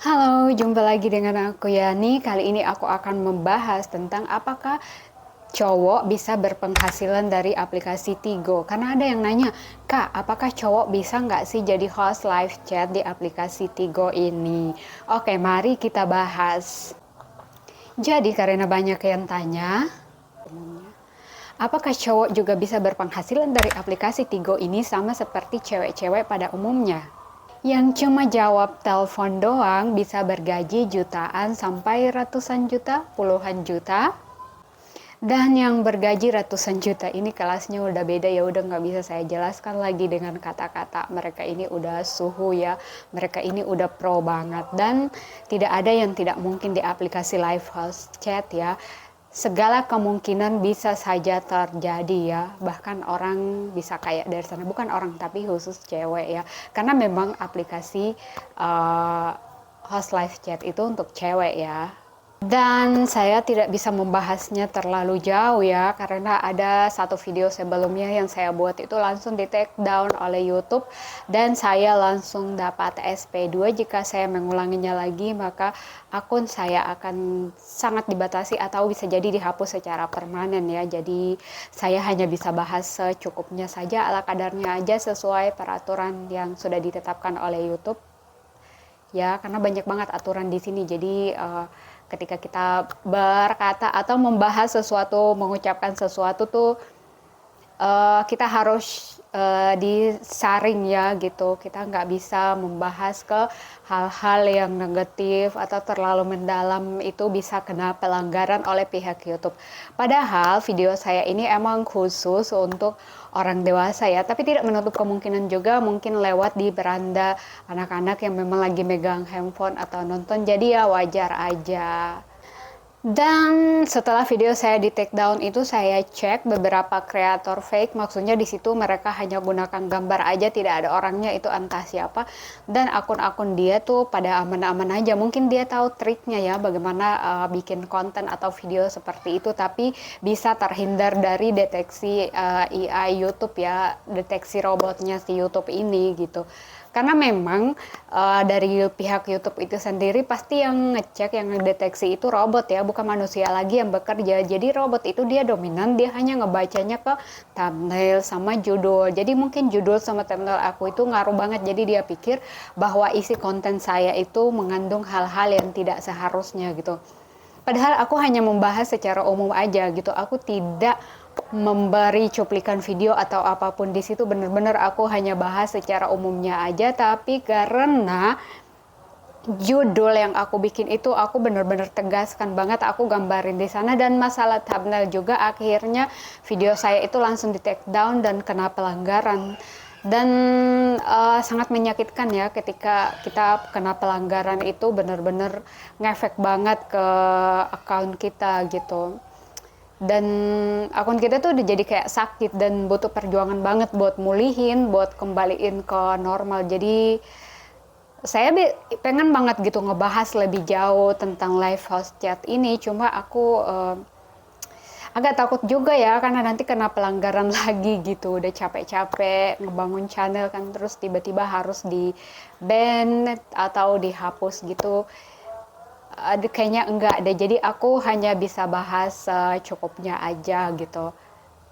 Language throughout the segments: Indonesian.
Halo, jumpa lagi dengan aku Yani. Kali ini aku akan membahas tentang apakah cowok bisa berpenghasilan dari aplikasi Tigo. Karena ada yang nanya, Kak, apakah cowok bisa nggak sih jadi host live chat di aplikasi Tigo ini? Oke, mari kita bahas. Jadi karena banyak yang tanya, apakah cowok juga bisa berpenghasilan dari aplikasi Tigo ini sama seperti cewek-cewek pada umumnya? Yang cuma jawab telepon doang bisa bergaji jutaan sampai ratusan juta, puluhan juta. Dan yang bergaji ratusan juta ini kelasnya udah beda ya, udah nggak bisa saya jelaskan lagi dengan kata-kata. Mereka ini udah suhu ya, mereka ini udah pro banget. Dan tidak ada yang tidak mungkin di aplikasi live host chat ya. Segala kemungkinan bisa saja terjadi ya, bahkan orang bisa kayak dari sana, bukan orang tapi khusus cewek ya, karena memang aplikasi uh, host live chat itu untuk cewek ya. Dan saya tidak bisa membahasnya terlalu jauh ya, karena ada satu video sebelumnya yang saya buat itu langsung di take down oleh YouTube dan saya langsung dapat SP2. Jika saya mengulanginya lagi maka akun saya akan sangat dibatasi atau bisa jadi dihapus secara permanen ya. Jadi saya hanya bisa bahas secukupnya saja, ala kadarnya aja sesuai peraturan yang sudah ditetapkan oleh YouTube ya, karena banyak banget aturan di sini. Jadi ketika kita berkata atau membahas sesuatu, mengucapkan sesuatu tuh kita harus disaring ya gitu. Kita nggak bisa membahas ke hal-hal yang negatif atau terlalu mendalam, itu bisa kena pelanggaran oleh pihak YouTube. Padahal video saya ini emang khusus untuk orang dewasa ya, tapi tidak menutup kemungkinan juga mungkin lewat di beranda anak-anak yang memang lagi megang handphone atau nonton, jadi ya wajar aja. Dan setelah video saya di take down itu saya cek beberapa kreator fake, maksudnya di situ mereka hanya gunakan gambar aja, tidak ada orangnya, itu entah siapa. Dan akun-akun dia tuh pada aman-aman aja. Mungkin dia tahu triknya ya bagaimana bikin konten atau video seperti itu, tapi bisa terhindar dari deteksi AI YouTube ya, deteksi robotnya si YouTube ini gitu. Karena memang dari pihak YouTube itu sendiri pasti yang ngecek, yang ngedeteksi itu robot ya, bukan manusia lagi yang bekerja. Jadi robot itu dia dominan, dia hanya ngebacanya ke thumbnail sama judul. Jadi mungkin judul sama thumbnail aku itu ngaruh banget. Jadi dia pikir bahwa isi konten saya itu mengandung hal-hal yang tidak seharusnya gitu. Padahal aku hanya membahas secara umum aja gitu. Aku tidak memberi cuplikan video atau apapun di situ. Benar-benar aku hanya bahas secara umumnya aja. Tapi karena judul yang aku bikin itu aku benar-benar tegaskan banget, aku gambarin di sana, dan masalah thumbnail juga akhirnya video saya itu langsung di take down dan kena pelanggaran. Dan sangat menyakitkan ya ketika kita kena pelanggaran, itu benar-benar ngefek banget ke akun kita gitu. Dan akun kita tuh udah jadi kayak sakit dan butuh perjuangan banget buat mulihin, buat kembaliin ke normal. Jadi saya pengen banget gitu ngebahas lebih jauh tentang live host chat ini, cuma aku agak takut juga ya karena nanti kena pelanggaran lagi gitu. Udah capek-capek ngebangun channel kan, terus tiba-tiba harus di ban atau dihapus gitu. Kayaknya enggak deh, jadi aku hanya bisa bahas cukupnya aja gitu.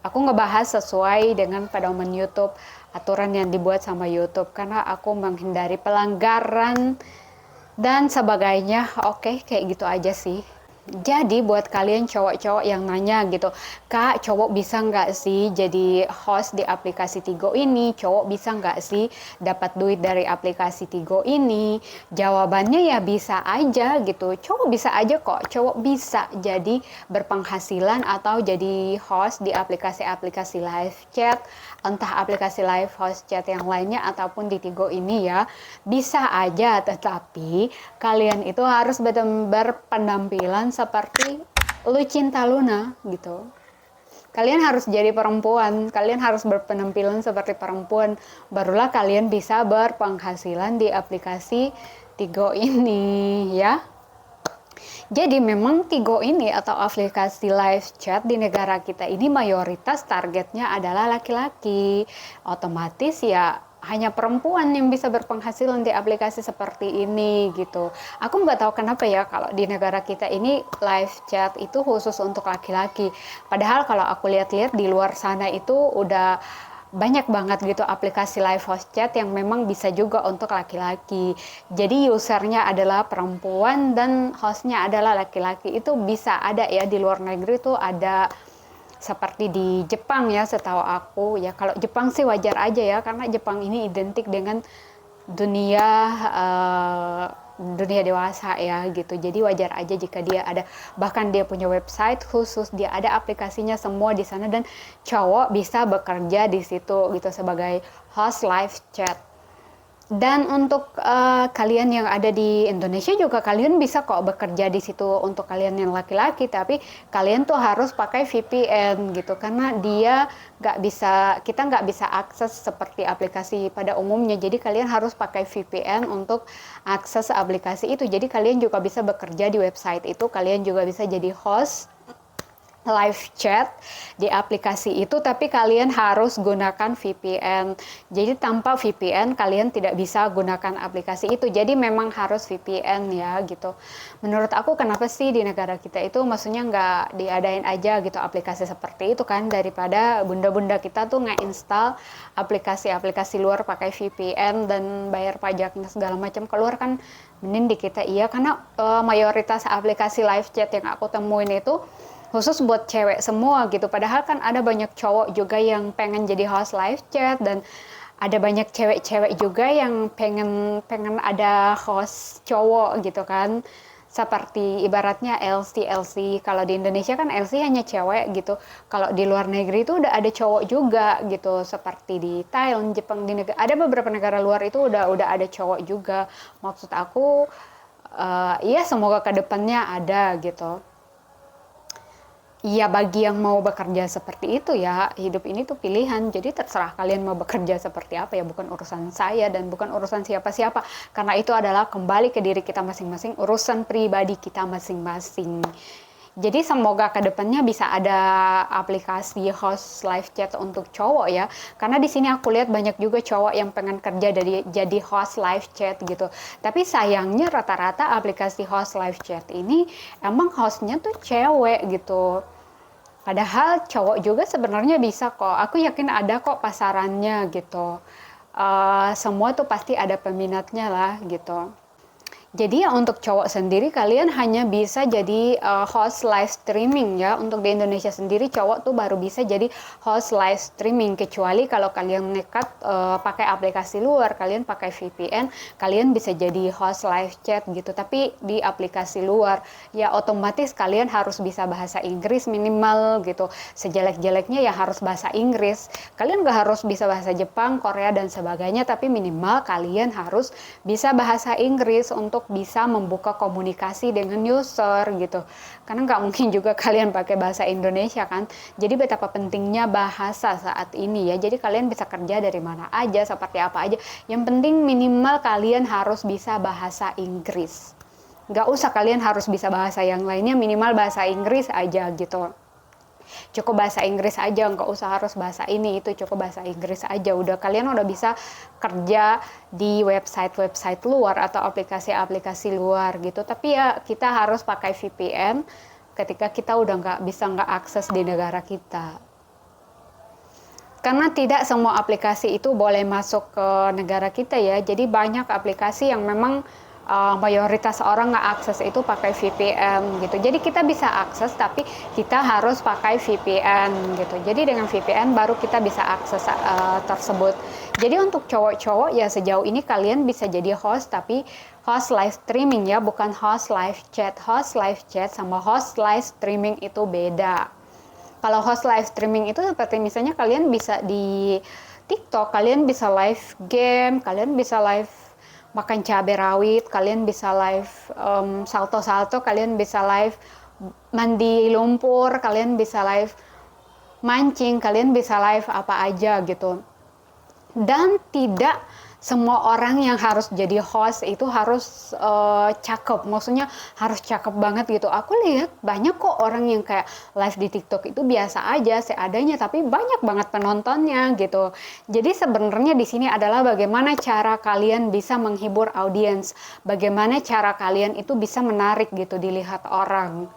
Aku ngebahas sesuai dengan pedoman YouTube, aturan yang dibuat sama YouTube, karena aku menghindari pelanggaran dan sebagainya. Oke, kayak gitu aja sih. Jadi buat kalian cowok-cowok yang nanya gitu, Kak, cowok bisa nggak sih jadi host di aplikasi Tigo ini? Cowok bisa nggak sih dapat duit dari aplikasi Tigo ini? Jawabannya ya bisa aja gitu. Cowok bisa aja kok. Cowok bisa jadi berpenghasilan atau jadi host di aplikasi-aplikasi live chat, entah aplikasi live host chat yang lainnya ataupun di Tigo ini ya. Bisa aja, tetapi kalian itu harus berpenampilan seperti Lucinta Luna gitu. Kalian harus jadi perempuan, kalian harus berpenampilan seperti perempuan, barulah kalian bisa berpenghasilan di aplikasi Tigo ini ya. Jadi memang Tigo ini atau aplikasi live chat di negara kita ini mayoritas targetnya adalah laki-laki. Otomatis ya hanya perempuan yang bisa berpenghasilan di aplikasi seperti ini gitu. Aku nggak tahu kenapa ya kalau di negara kita ini live chat itu khusus untuk laki-laki. Padahal kalau aku lihat-lihat di luar sana itu udah banyak banget gitu aplikasi live host chat yang memang bisa juga untuk laki-laki. Jadi usernya adalah perempuan dan hostnya adalah laki-laki. Itu bisa ada ya di luar negeri tuh ada seperti di Jepang ya setahu aku ya. Kalau Jepang sih wajar aja ya karena Jepang ini identik dengan dunia dunia dewasa ya gitu. Jadi wajar aja jika dia ada, bahkan dia punya website khusus, dia ada aplikasinya semua di sana dan cowok bisa bekerja di situ gitu sebagai host live chat. Dan untuk kalian yang ada di Indonesia juga kalian bisa kok bekerja di situ untuk kalian yang laki-laki, tapi kalian tuh harus pakai VPN gitu karena kita nggak bisa akses seperti aplikasi pada umumnya. Jadi kalian harus pakai VPN untuk akses aplikasi itu. Jadi kalian juga bisa bekerja di website itu, kalian juga bisa jadi host live chat di aplikasi itu, tapi kalian harus gunakan VPN. Jadi tanpa VPN kalian tidak bisa gunakan aplikasi itu. Jadi memang harus VPN ya gitu. Menurut aku kenapa sih di negara kita itu maksudnya nggak diadain aja gitu aplikasi seperti itu kan, daripada bunda-bunda kita tuh nge-install aplikasi-aplikasi luar pakai VPN dan bayar pajaknya segala macam keluar kan, mending di kita iya karena mayoritas aplikasi live chat yang aku temuin itu khusus buat cewek semua gitu. Padahal kan ada banyak cowok juga yang pengen jadi host live chat dan ada banyak cewek-cewek juga yang pengen ada host cowok gitu kan. Seperti ibaratnya LC. Kalau di Indonesia kan LC hanya cewek gitu. Kalau di luar negeri itu udah ada cowok juga gitu. Seperti di Thailand, Jepang, ada beberapa negara luar itu udah ada cowok juga. Maksud aku iya semoga kedepannya ada gitu. Iya, bagi yang mau bekerja seperti itu ya, hidup ini tuh pilihan. Jadi terserah kalian mau bekerja seperti apa ya, bukan urusan saya dan bukan urusan siapa-siapa. Karena itu adalah kembali ke diri kita masing-masing, urusan pribadi kita masing-masing. Jadi semoga kedepannya bisa ada aplikasi host live chat untuk cowok ya. Karena di sini aku lihat banyak juga cowok yang pengen kerja jadi host live chat gitu. Tapi sayangnya rata-rata aplikasi host live chat ini emang hostnya tuh cewek gitu. Padahal cowok juga sebenarnya bisa kok. Aku yakin ada kok pasarannya gitu. Semua tuh pasti ada peminatnya lah gitu. Jadi ya untuk cowok sendiri kalian hanya bisa jadi host live streaming ya. Untuk di Indonesia sendiri cowok tuh baru bisa jadi host live streaming. Kecuali kalau kalian nekat pakai aplikasi luar, kalian pakai VPN, kalian bisa jadi host live chat gitu. Tapi di aplikasi luar ya otomatis kalian harus bisa bahasa Inggris minimal gitu. Sejelek-jeleknya ya harus bahasa Inggris. Kalian gak harus bisa bahasa Jepang, Korea dan sebagainya, tapi minimal kalian harus bisa bahasa Inggris untuk bisa membuka komunikasi dengan user gitu. Karena nggak mungkin juga kalian pakai bahasa Indonesia kan. Jadi betapa pentingnya bahasa saat ini ya. Jadi kalian bisa kerja dari mana aja, seperti apa aja. Yang penting minimal kalian harus bisa bahasa Inggris. Nggak usah kalian harus bisa bahasa yang lainnya, minimal bahasa Inggris aja gitu. Cukup bahasa Inggris aja, nggak usah harus bahasa ini itu, cukup bahasa Inggris aja udah, kalian udah bisa kerja di website luar atau aplikasi luar gitu. Tapi ya kita harus pakai VPN ketika kita udah nggak akses di negara kita, karena tidak semua aplikasi itu boleh masuk ke negara kita ya. Jadi banyak aplikasi yang memang mayoritas orang nggak akses itu pakai VPN gitu. Jadi kita bisa akses tapi kita harus pakai VPN gitu. Jadi dengan VPN baru kita bisa akses tersebut. Jadi untuk cowok-cowok ya sejauh ini kalian bisa jadi host, tapi host live streaming ya, bukan host live chat. Host live chat sama host live streaming itu beda. Kalau host live streaming itu seperti misalnya kalian bisa di TikTok, kalian bisa live game, kalian bisa live makan cabai rawit, kalian bisa live salto-salto, kalian bisa live mandi lumpur, kalian bisa live mancing, kalian bisa live apa aja gitu. Dan tidak semua orang yang harus jadi host itu harus cakep, maksudnya harus cakep banget gitu. Aku lihat banyak kok orang yang kayak live di TikTok itu biasa aja, seadanya, tapi banyak banget penontonnya gitu. Jadi sebenarnya di sini adalah bagaimana cara kalian bisa menghibur audiens, bagaimana cara kalian itu bisa menarik gitu dilihat orang.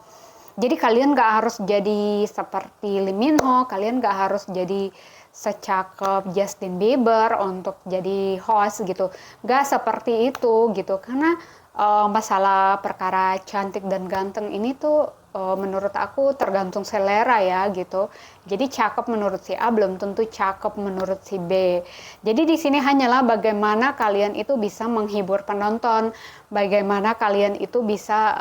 Jadi kalian gak harus jadi seperti Lee Min Ho, kalian gak harus jadi secakep Justin Bieber untuk jadi host gitu. Gak seperti itu gitu. Karena masalah perkara cantik dan ganteng ini tuh menurut aku tergantung selera ya gitu. Jadi cakep menurut si A belum tentu cakep menurut si B. Jadi di sini hanyalah bagaimana kalian itu bisa menghibur penonton, bagaimana kalian itu bisa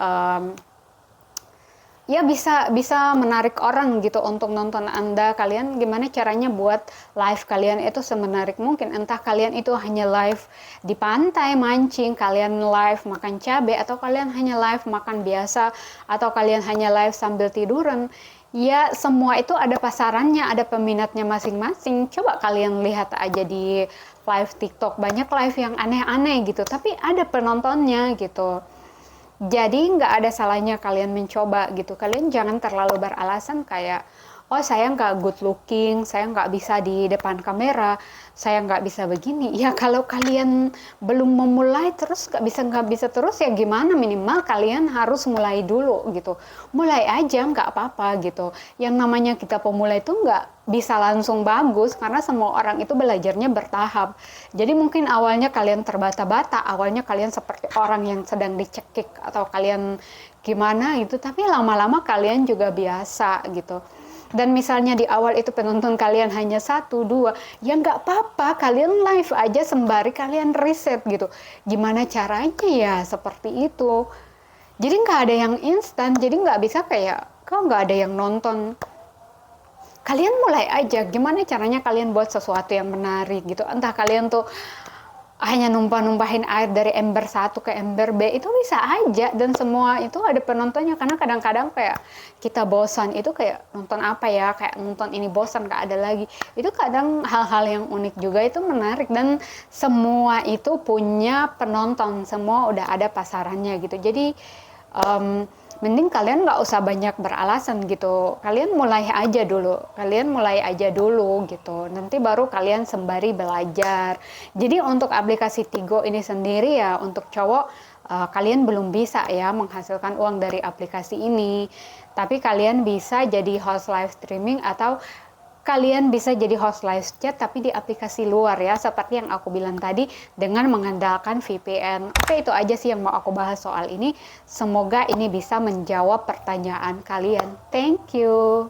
ya bisa menarik orang gitu untuk nonton Anda. Kalian gimana caranya buat live kalian itu semenarik mungkin. Entah kalian itu hanya live di pantai mancing, kalian live makan cabai, atau kalian hanya live makan biasa, atau kalian hanya live sambil tiduran. Ya semua itu ada pasarannya, ada peminatnya masing-masing. Coba kalian lihat aja di live TikTok, banyak live yang aneh-aneh gitu, tapi ada penontonnya gitu. Jadi nggak ada salahnya kalian mencoba gitu. Kalian jangan terlalu beralasan kayak, oh saya nggak good looking, saya nggak bisa di depan kamera, saya nggak bisa begini. Ya kalau kalian belum memulai terus nggak bisa terus ya gimana, minimal kalian harus mulai dulu gitu. Mulai aja nggak apa-apa gitu. Yang namanya kita pemula itu nggak bisa langsung bagus karena semua orang itu belajarnya bertahap. Jadi mungkin awalnya kalian terbata-bata, awalnya kalian seperti orang yang sedang dicekik atau kalian gimana gitu, tapi lama-lama kalian juga biasa gitu. Dan misalnya di awal itu penonton kalian hanya 1, 2, ya nggak apa-apa, kalian live aja sembari kalian riset gitu. Gimana caranya ya seperti itu. Jadi nggak ada yang instan, jadi nggak bisa kayak, kok nggak ada yang nonton. Kalian mulai aja, gimana caranya kalian buat sesuatu yang menarik gitu. Entah kalian tuh hanya numpah-numpahin air dari ember satu ke ember B, itu bisa aja, dan semua itu ada penontonnya. Karena kadang-kadang kayak kita bosan, itu kayak nonton apa ya, kayak nonton ini bosan, gak ada lagi. Itu kadang hal-hal yang unik juga itu menarik, dan semua itu punya penonton, semua udah ada pasarannya gitu. Jadi mending kalian nggak usah banyak beralasan gitu. Kalian mulai aja dulu gitu. Nanti baru kalian sembari belajar. Jadi untuk aplikasi Tigo ini sendiri ya, untuk cowok kalian belum bisa ya menghasilkan uang dari aplikasi ini. Tapi kalian bisa jadi host live streaming, atau kalian bisa jadi host live chat tapi di aplikasi luar ya, seperti yang aku bilang tadi, dengan mengandalkan VPN. Oke, itu aja sih yang mau aku bahas soal ini. Semoga ini bisa menjawab pertanyaan kalian. Thank you.